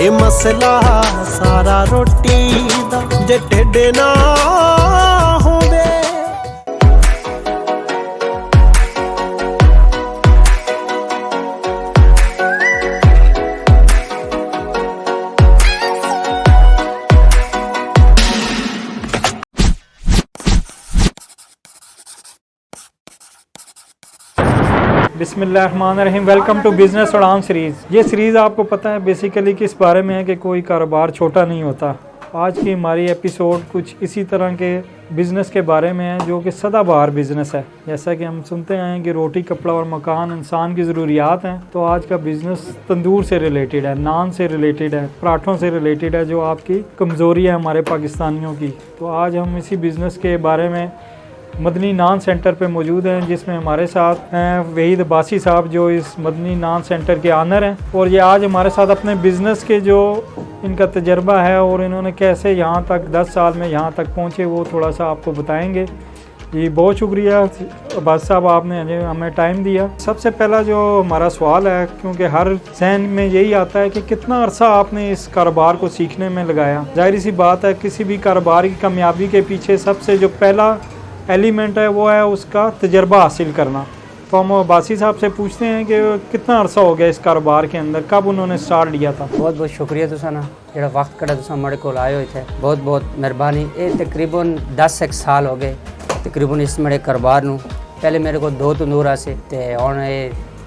ਇਹ ਮਸਲਾ ਸਾਰਾ ਰੋਟੀ ਦਾ ਜੇ ਢਿੱਡ ਨਾ ਹੋਵੇ। बिस्मिल्लाहिर्रहमानिर्रहीम। वेलकम टू बिज़नेस उड़ान सीरीज़। ये सीरीज़ आपको पता है बेसिकली किस बारे में है कि कोई कारोबार छोटा नहीं होता। आज की हमारी एपिसोड कुछ इसी तरह के बिज़नेस के बारे में है जो कि सदाबहार बिज़नेस है। जैसा कि हम सुनते हैं कि रोटी कपड़ा और मकान इंसान की ज़रूरियात हैं, तो आज का बिज़नेस तंदूर से रिलेटेड है, नान से रिलेटेड है, पराठों से रिलेटेड है, जो आपकी कमज़ोरी है हमारे पाकिस्तानियों की। तो आज हम इसी बिज़नेस के बारे में मदनी नान सेंटर पे मौजूद हैं, जिसमें हमारे साथ हैं वहीद अब्बासी साहब जो इस मदनी नान सेंटर के ऑनर हैं, और ये आज हमारे साथ अपने बिज़नेस के जो इनका तजर्बा है और इन्होंने कैसे यहाँ तक 10 साल में यहाँ तक पहुँचे वो थोड़ा सा आपको बताएंगे। जी बहुत शुक्रिया अब्बासी साहब, आपने हमें टाइम दिया। सबसे पहला जो हमारा सवाल है, क्योंकि हर जहन में यही आता है कि कितना अरसा आपने इस कारोबार को सीखने में लगाया। जाहिर सी बात है किसी भी कारोबार की कामयाबी के पीछे सबसे जो पहला एलिमेंट है वो है उसका तजर्बा हासिल करना। तो हम अब्बासी साहब से पूछते हैं कि कितना अरसा हो गया इस कारोबार के अंदर, कब उन्होंने स्टार्ट लिया था। बहुत बहुत शुक्रिया तुसा ना जो वक्त कड़ा तुसा हमारे को आए हुए थे, बहुत बहुत मेहरबानी। ये तकरीबन 10 साल हो गए तकरीबन इस मेरे कारोबार नू। पहले मेरे को 2 तंदूर आसे ते हुण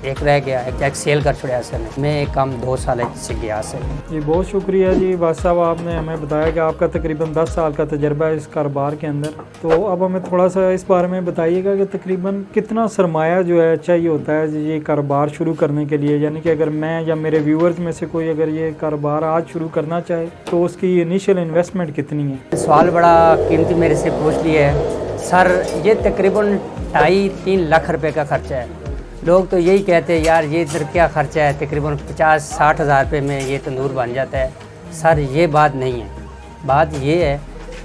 एक रह गया, एक सेल कर छोड़ा से मैं एक काम 2 साल से गया से। जी बहुत शुक्रिया जी अब्बासी साहब, आपने हमें बताया कि आपका तकरीबन 10 साल का तजर्बा है इस कारोबार के अंदर। तो अब हमें थोड़ा सा इस बारे में बताइएगा कि तकरीबन कितना सरमाया जो है चाहिए होता है ये कारोबार शुरू करने के लिए। यानी कि अगर मैं या मेरे व्यूअर्स में से कोई अगर ये कारोबार आज शुरू करना चाहे तो उसकी इनिशियल इन्वेस्टमेंट कितनी है। सवाल बड़ा कीमती मेरे से पूछ लिया है सर। ये तकरीबन 2.5-3 लाख रुपए का खर्चा है। लोग तो यही कहते हैं यार ये इधर क्या खर्चा है, तकरीबन 50-60 हज़ार रुपये में ये तंदूर बन जाता है। सर ये बात नहीं है, बात ये है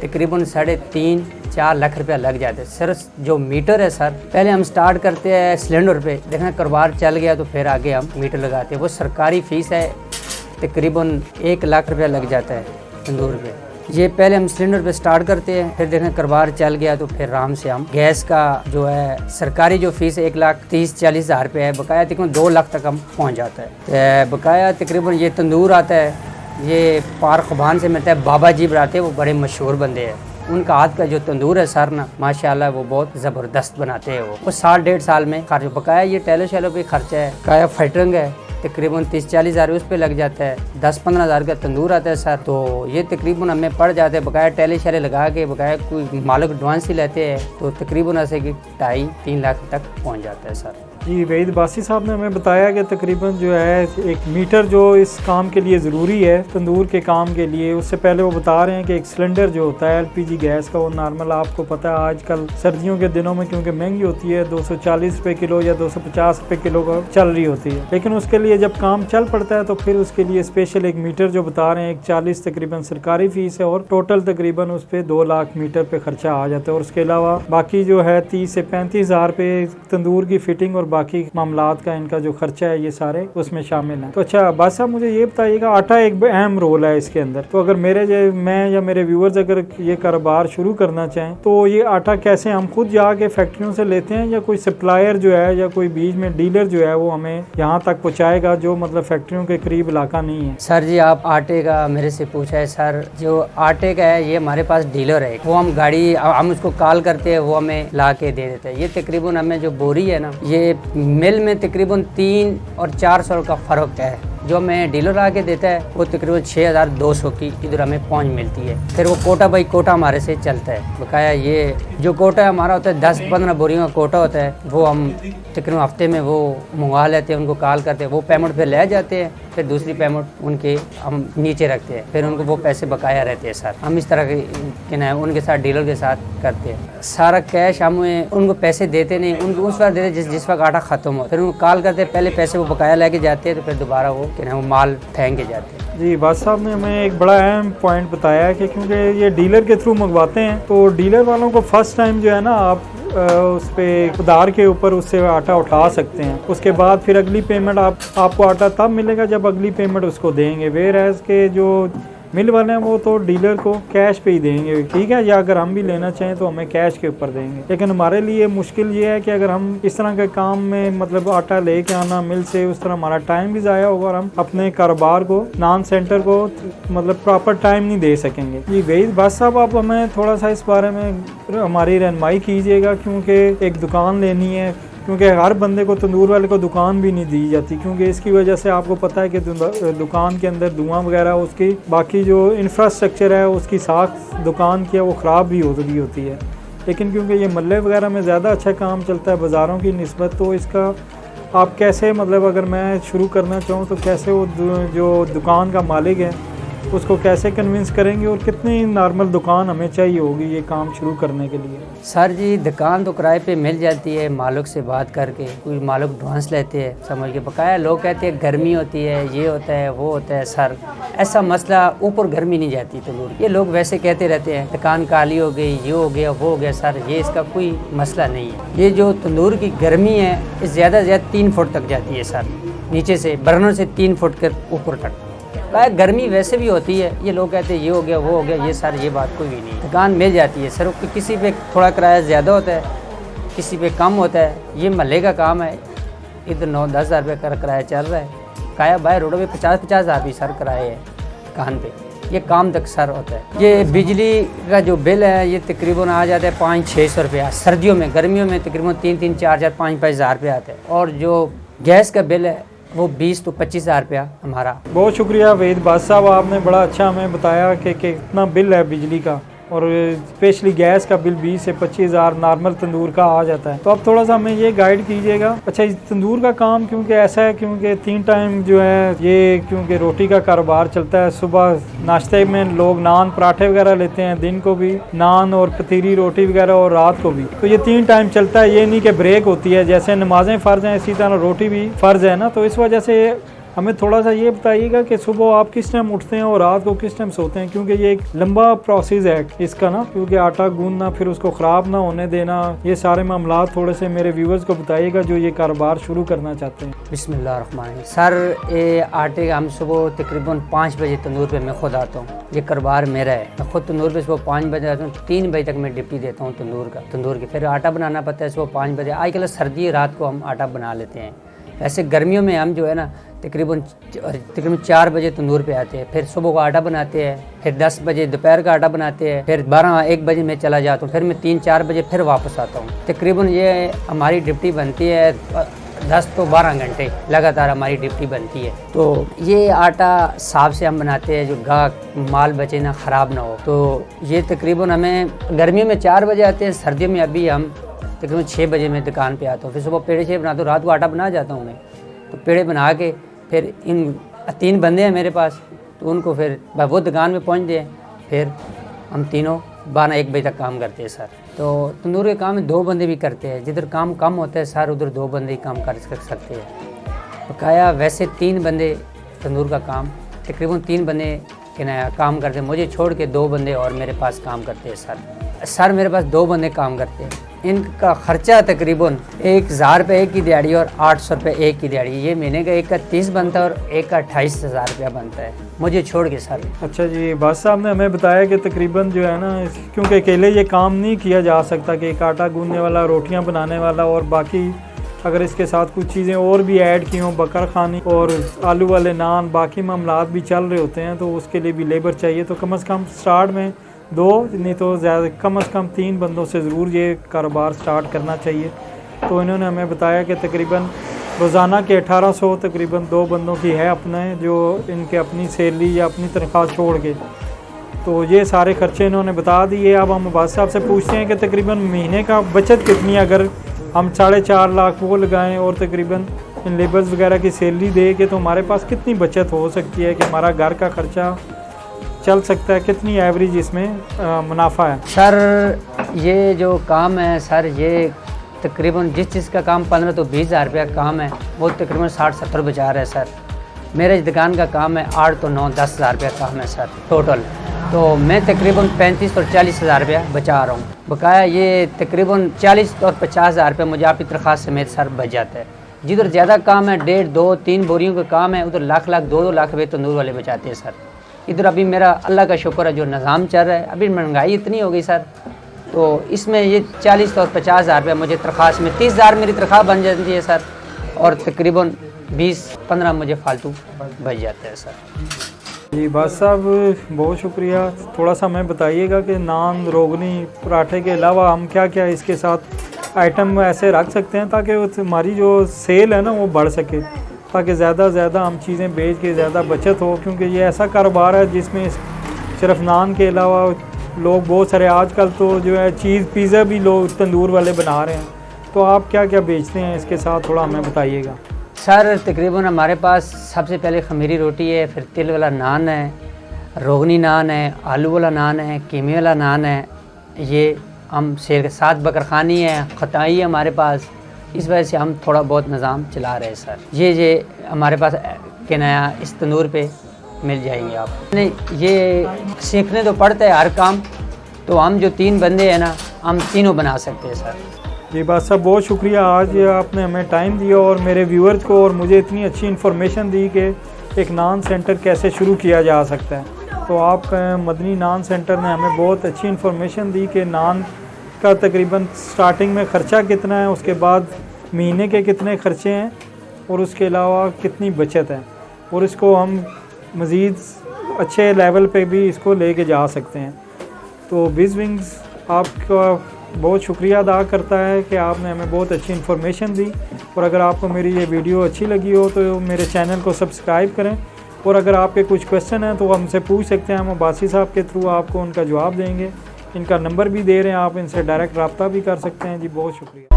तकरीबन 3.5-4 लाख रुपया लग जाते हैं। सर जो मीटर है सर, पहले हम स्टार्ट करते हैं सिलेंडर पे, देखना कारोबार चल गया तो फिर आगे हम मीटर लगाते हैं। वो सरकारी फ़ीस है, तकरीबन 1 लाख रुपया लग जाता है तंदूर पे। ये पहले हम सिलेंडर पे स्टार्ट करते हैं, फिर देखें कारोबार चल गया तो फिर आराम से हम गैस का जो है सरकारी जो फीस 1,30,40 हज़ार रुपये है, बकाया तकरीबन 2 लाख तक हम पहुंच जाता है। बकाया तकरीबन ये तंदूर आता है, ये पार खुबान से मिलता है, बाबा जी बनाते हैं, वो बड़े मशहूर बंदे हैं। उनका हाथ का जो तंदूर है सर ना माशाल्लाह वो बहुत ज़बरदस्त बनाते हैं। वो 1.5 साल में खर्च बकाया ये टेलो शैलो पे खर्चा है। काया फाइटरंग है तकरीबन 30-40 हज़ार उस पर लग जाता है। 10-15 हज़ार का तंदूर आता है सर, तो ये तकरीबन हमें पड़ जाते हैं। बकाया टेले शैले लगा के बकाया कोई मालिक एडवांस ही लेते हैं तो तकरीबन ऐसे कि 2.5-3 लाख तक पहुंच जाता है सर। जी वहीद अब्बासी साहब ने हमें बताया कि तकरीबन जो है 1 मीटर जो इस काम के लिए ज़रूरी है तंदूर के काम के लिए, उससे पहले वो बता रहे हैं कि एक सिलेंडर जो होता है LPG गैस का, वो नॉर्मल आपको पता है आजकल सर्दियों के दिनों में क्योंकि महंगी होती है 240 रुपये किलो या 250 रुपये किलो का चल रही होती है। लेकिन उसके लिए जब काम चल पड़ता है तो फिर उसके लिए स्पेशल 1 मीटर जो बता रहे हैं 140 तकरीबन सरकारी फ़ीस है, और टोटल तकरीबन उस पर 2 लाख मीटर पे खर्चा आ जाता है। और उसके अलावा बाकी जो है 30 से 35 हज़ार रुपये तंदूर की फिटिंग और बाकी मामलात का इनका जो खर्चा है ये सारे उसमें शामिल हैं। तो अच्छा अब्बासी साहब मुझे ये बताइएगा, आटा एक अहम रोल है इसके अंदर, तो अगर मैं या मेरे व्यूअर्स अगर ये कारोबार शुरू करना चाहें तो ये आटा कैसे हम खुद जाके फैक्ट्रियों से लेते हैं या कोई सप्लायर जो है या कोई बीच में डीलर जो है वो हमें यहाँ तक पहुँचाएगा जो मतलब फैक्ट्रियों के करीब इलाका नहीं है। सर जी आप आटे का मेरे से पूछा है सर, जो आटे का है ये हमारे पास डीलर है, वो हम गाड़ी हम उसको कॉल करते हैं, वो हमें ला के दे देते हैं। ये तकरीबन हमें जो बोरी है ना, ये मिल में तकरीबन 3 और 400 का फ़र्क है। जो हमें डीलर आके देता है वो तकरीबन 6,200 की इधर हमें पहुंच मिलती है। फिर वो कोटा बाई कोटा हमारे से चलता है। बकाया ये जो कोटा हमारा होता है 10-15 बोरियों का कोटा होता है, वो हम तकरीबन हफ्ते में वो मंगवा लेते हैं, उनको कॉल करते हैं, वो पेमेंट फिर ले जाते हैं, फिर दूसरी पेमेंट उनके हम नीचे रखते हैं, फिर उनको वो पैसे बकाया रहते हैं सर। हम इस तरह के ना उनके साथ डीलर के साथ करते हैं। सारा कैश हम उनको पैसे देते नहीं, उनको उस वक्त देते जिस वक्त आटा ख़त्म हो, फिर उनको कॉल करते हैं, पहले पैसे वो बकाया लेके जाते हैं, तो फिर दोबारा वो माल फेंक के जाते हैं। जी बादशाह साहब ने हमें एक बड़ा अहम पॉइंट बताया कि क्योंकि ये डीलर के थ्रू मंगवाते हैं तो डीलर वालों को फर्स्ट टाइम जो है ना आप उस पर उधार के ऊपर उससे आटा उठा सकते हैं। उसके बाद फिर अगली पेमेंट आपको आटा तब मिलेगा जब अगली पेमेंट उसको देंगे। वेयर एज के जो मिल वाले हैं वो तो डीलर को कैश पे ही देंगे, ठीक है, या अगर हम भी लेना चाहें तो हमें कैश के ऊपर देंगे। लेकिन हमारे लिए मुश्किल ये है कि अगर हम इस तरह के काम में मतलब आटा लेके आना मिल से, उस तरह हमारा टाइम भी ज़ाया होगा और हम अपने कारोबार को, नान सेंटर को मतलब प्रॉपर टाइम नहीं दे सकेंगे। जी वही बस साहब, आप हमें थोड़ा सा इस बारे में हमारी रहनुमाई कीजिएगा, क्योंकि एक दुकान लेनी है, क्योंकि हर बंदे को, तंदूर वाले को दुकान भी नहीं दी जाती, क्योंकि इसकी वजह से आपको पता है कि दुकान के अंदर धुआं वगैरह, उसकी बाकी जो इंफ्रास्ट्रक्चर है उसकी साख दुकान की है वो ख़राब भी होती है। लेकिन क्योंकि ये मल्ले वगैरह में ज़्यादा अच्छा काम चलता है बाज़ारों की निस्बत, तो इसका आप कैसे मतलब अगर मैं शुरू करना चाहूँ तो कैसे वो जो दुकान का मालिक है उसको कैसे कन्विंस करेंगे और कितनी नॉर्मल दुकान हमें चाहिए होगी ये काम शुरू करने के लिए? सर जी दुकान तो किराए पे मिल जाती है, मालिक से बात करके, कोई मालिक एडवांस लेते हैं समझ के। बकाया लोग कहते हैं गर्मी होती है, ये होता है वो होता है। सर ऐसा मसला, ऊपर गर्मी नहीं जाती तंदूर, ये लोग वैसे कहते रहते हैं दुकान काली हो गई, ये हो गया वो हो गया। सर ये इसका कोई मसला नहीं है। ये जो तंदूर की गर्मी है ज़्यादा से ज़्यादा 3 फुट तक जाती है सर, नीचे से बर्नर से 3 फुट के ऊपर तक। गर्मी वैसे भी होती है, ये लोग कहते हैं ये हो गया वो हो गया, ये सर ये बात कोई भी नहीं। दुकान मिल जाती है सर, किसी पे थोड़ा किराया ज़्यादा होता है, किसी पे कम होता है। ये महल्ले का काम है, इधर 9-10 हज़ार रुपये का किराया चल रहा है। काया बाहर रोडों पे 50-50 हज़ार भी सर किराए है दुकान पे। ये काम तक सर होता है। ये बिजली का जो बिल है ये तकरीबन आ जाता है 500-600 रुपया सर्दियों में। गर्मियों में तकरीबन 3-3, 4-4, 5-5 हज़ार रुपये आते हैं। और जो गैस का बिल है वो 20 तो 25 हज़ार रुपया हमारा। बहुत शुक्रिया वहीद बास साहब, आपने बड़ा अच्छा हमें बताया कि कितना बिल है बिजली का, और स्पेशली गैस का बिल 20 से 25 हज़ार नॉर्मल तंदूर का आ जाता है। तो अब थोड़ा सा हमें ये गाइड कीजिएगा। अच्छा, इस तंदूर का काम क्योंकि ऐसा है, क्योंकि 3 टाइम जो है ये, क्योंकि रोटी का कारोबार चलता है। सुबह नाश्ते में लोग नान पराठे वगैरह लेते हैं, दिन को भी नान और पतीरी रोटी वगैरह, और रात को भी। तो ये 3 टाइम चलता है, ये नहीं कि ब्रेक होती है। जैसे नमाजें फ़र्ज़ हैं इसी तरह रोटी भी फ़र्ज़ है ना। तो इस वजह से हमें थोड़ा सा ये बताइएगा कि सुबह आप किस टाइम उठते हैं और रात को किस टाइम सोते हैं, क्योंकि ये एक लंबा प्रोसेस है इसका ना, क्योंकि आटा गूंदना, फिर उसको ख़राब ना होने देना, ये सारे मामला थोड़े से मेरे व्यूवर्स को बताइएगा जो ये कारोबार शुरू करना चाहते हैं। बिस्मिल्लाहिर्रहमानिर्रहीम। सर ये आटे हम सुबह तकरीबन 5 बजे तंदूर पे मैं खुद आता हूँ। ये कारोबार मेरा है, मैं खुद तंदूर पे सुबह 5 बजे आता हूँ। 3 बजे तक मैं डिप्टी देता हूँ तंदूर की। फिर आटा बनाना पड़ता है सुबह 5 बजे। आजकल सर्दी है, रात को हम आटा बना लेते हैं। वैसे गर्मियों में हम जो है ना तकरीबन 4 बजे तंदूर पे आते हैं, फिर सुबह को आटा बनाते हैं, फिर 10 बजे दोपहर का आटा बनाते हैं, फिर 12-1 बजे मैं चला जाता हूँ, फिर मैं 3-4 बजे फिर वापस आता हूँ। तकरीबन ये हमारी ड्यूटी बनती है 10 तो 12 घंटे लगातार हमारी ड्यूटी बनती है। तो ये आटा साफ से हम बनाते हैं, जो गाहक माल बचे ना, ख़राब ना हो। तो ये तकरीबन हमें गर्मियों में 4 बजे आते हैं, सर्दियों में अभी हम तकरीबन 6 बजे मैं दुकान पे आता हूँ। फिर सुबह पेड़े 6 बनाता हूँ, रात को आटा बना जाता हूँ मैं। तो पेड़े बना के फिर इन 3 बंदे हैं मेरे पास, तो उनको फिर वो दुकान में पहुँचते हैं, फिर हम तीनों 12-1 बजे तक काम करते हैं सर। तो तंदूर के काम में 2 बंदे भी करते हैं, जिधर काम कम होता है सर उधर 2 बंदे ही काम कर सकते हैं। बकाया वैसे 3 बंदे तंदूर का काम, तकरीबन 3 बंदे के नया काम करते हैं। मुझे छोड़ के 2 बंदे और मेरे पास काम करते हैं सर मेरे पास 2 बंदे काम करते हैं। इनका खर्चा तकरीबन 1000 रुपये एक की दिहाड़ी और 800 रुपये एक की दिहाड़ी। ये महीने का एक का 30 बनता है और एक का 28,000 रुपया बनता है, मुझे छोड़ के सर। अच्छा जी, बास साहब ने हमें बताया कि तकरीबन जो है ना, क्योंकि अकेले ये काम नहीं किया जा सकता कि एक आटा गूंदने वाला, रोटियां बनाने वाला, और बाकी अगर इसके साथ कुछ चीज़ें और भी ऐड की हों, बकर खानी और आलू वाले नान, बाकी मामलात भी चल रहे होते हैं, तो उसके लिए भी लेबर चाहिए। तो कम से कम स्टार्ट में 2 नहीं तो ज़्यादा कम से कम 3 बंदों से ज़रूर ये कारोबार स्टार्ट करना चाहिए। तो इन्होंने हमें बताया कि तकरीबन रोज़ाना के 1800 तकरीबन 2 बंदों की है अपने, जो इनके अपनी सैलरी या अपनी तनख्वाह छोड़ के। तो ये सारे खर्चे इन्होंने बता दिए। अब हम बास साहब से पूछते हैं कि तकरीबन महीने का बचत कितनी है, अगर हम 4.5 लाख वो लगाएं और तकरीबन इन लेबर्स वगैरह की सैलरी दे के, तो हमारे पास कितनी बचत हो सकती है कि हमारा घर का खर्चा चल सकता है, कितनी एवरेज इसमें मुनाफा है? सर ये जो काम है सर, ये तकरीबन जिस चीज़ का काम 15 तो 20 हज़ार रुपया काम है, वो तकरीबन 60-70 बचा रहा है सर। मेरे दुकान का काम है 8 तो 9-10 हज़ार रुपया काम है सर टोटल। तो मैं तकरीबन 35 और 40 हज़ार रुपया बचा रहा हूँ। बकाया ये तकरीबन 40 और 50 हज़ार रुपया मुझे आपकी तनख्वाह समेत सर बच जाता है। जिधर ज़्यादा काम है 1.5, 2, 3 बोरियों का काम है, उधर लाख 2 लाख रुपये तंदूर वाले बचाते हैं सर। इधर अभी मेरा अल्लाह का शुक्र है जो निज़ाम चल रहा है, अभी महंगाई इतनी हो गई सर, तो इसमें ये 40 और 50 हज़ार रुपया मुझे तनख्वाह में 30 हज़ार मेरी तनख्वाह बन जाती है सर, और तकरीबन 20-15 मुझे फालतू बच जाता है सर। जी बादशाह साहब बहुत शुक्रिया। थोड़ा सा हमें बताइएगा कि नान, रोगनी, पराठे के अलावा हम क्या क्या इसके साथ आइटम ऐसे रख सकते हैं ताकि हमारी जो सेल है ना वो बढ़ सके, ताकि ज़्यादा से ज़्यादा हम चीज़ें बेच के ज़्यादा बचत हो, क्योंकि ये ऐसा कारोबार है जिसमें सिर्फ नान के अलावा लोग बहुत सारे आजकल तो जो है चीज़ पिज़्ज़ा भी लोग तंदूर वाले बना रहे हैं। तो आप क्या क्या बेचते हैं इसके साथ थोड़ा हमें बताइएगा। सर तकरीबन हमारे पास सबसे पहले खमीरी रोटी है, फिर तिल वाला नान है, रोगनी नान है, आलू वाला नान है, कीमे वाला नान है, ये हम सेल के साथ बकरखानी है, खताई है हमारे पास। इस वजह से हम थोड़ा बहुत निज़ाम चला रहे हैं सर। ये हमारे पास के नया इस तंदूर पे मिल जाएंगे आप। नहीं, ये सीखने तो पड़ता है हर काम, तो हम जो 3 बंदे हैं ना, हम तीनों बना सकते हैं सर। जी बादशाह साहब बहुत शुक्रिया, आज आपने हमें टाइम दिया और मेरे व्यूअर्स को और मुझे इतनी अच्छी इन्फॉर्मेशन दी कि एक नान सेंटर कैसे शुरू किया जा सकता है। तो आप मदनी नान सेंटर ने हमें बहुत अच्छी इन्फॉर्मेशन दी कि नान का तकरीबन स्टार्टिंग में ख़र्चा कितना है, उसके बाद महीने के कितने ख़र्चे हैं, और उसके अलावा कितनी बचत है, और इसको हम मज़ीद अच्छे लेवल पे भी इसको लेके जा सकते हैं। तो बिज़विंग्स आपका बहुत शुक्रिया अदा करता है कि आपने हमें बहुत अच्छी इन्फॉर्मेशन दी। और अगर आपको मेरी ये वीडियो अच्छी लगी हो तो मेरे चैनल को सब्सक्राइब करें, और अगर आपके कुछ क्वेश्चन हैं तो हमसे पूछ सकते हैं, हम अब्बासी साहब के थ्रू आपको उनका जवाब देंगे। इनका नंबर भी दे रहे हैं, आप इनसे डायरेक्ट रब्ता भी कर सकते हैं। जी बहुत शुक्रिया।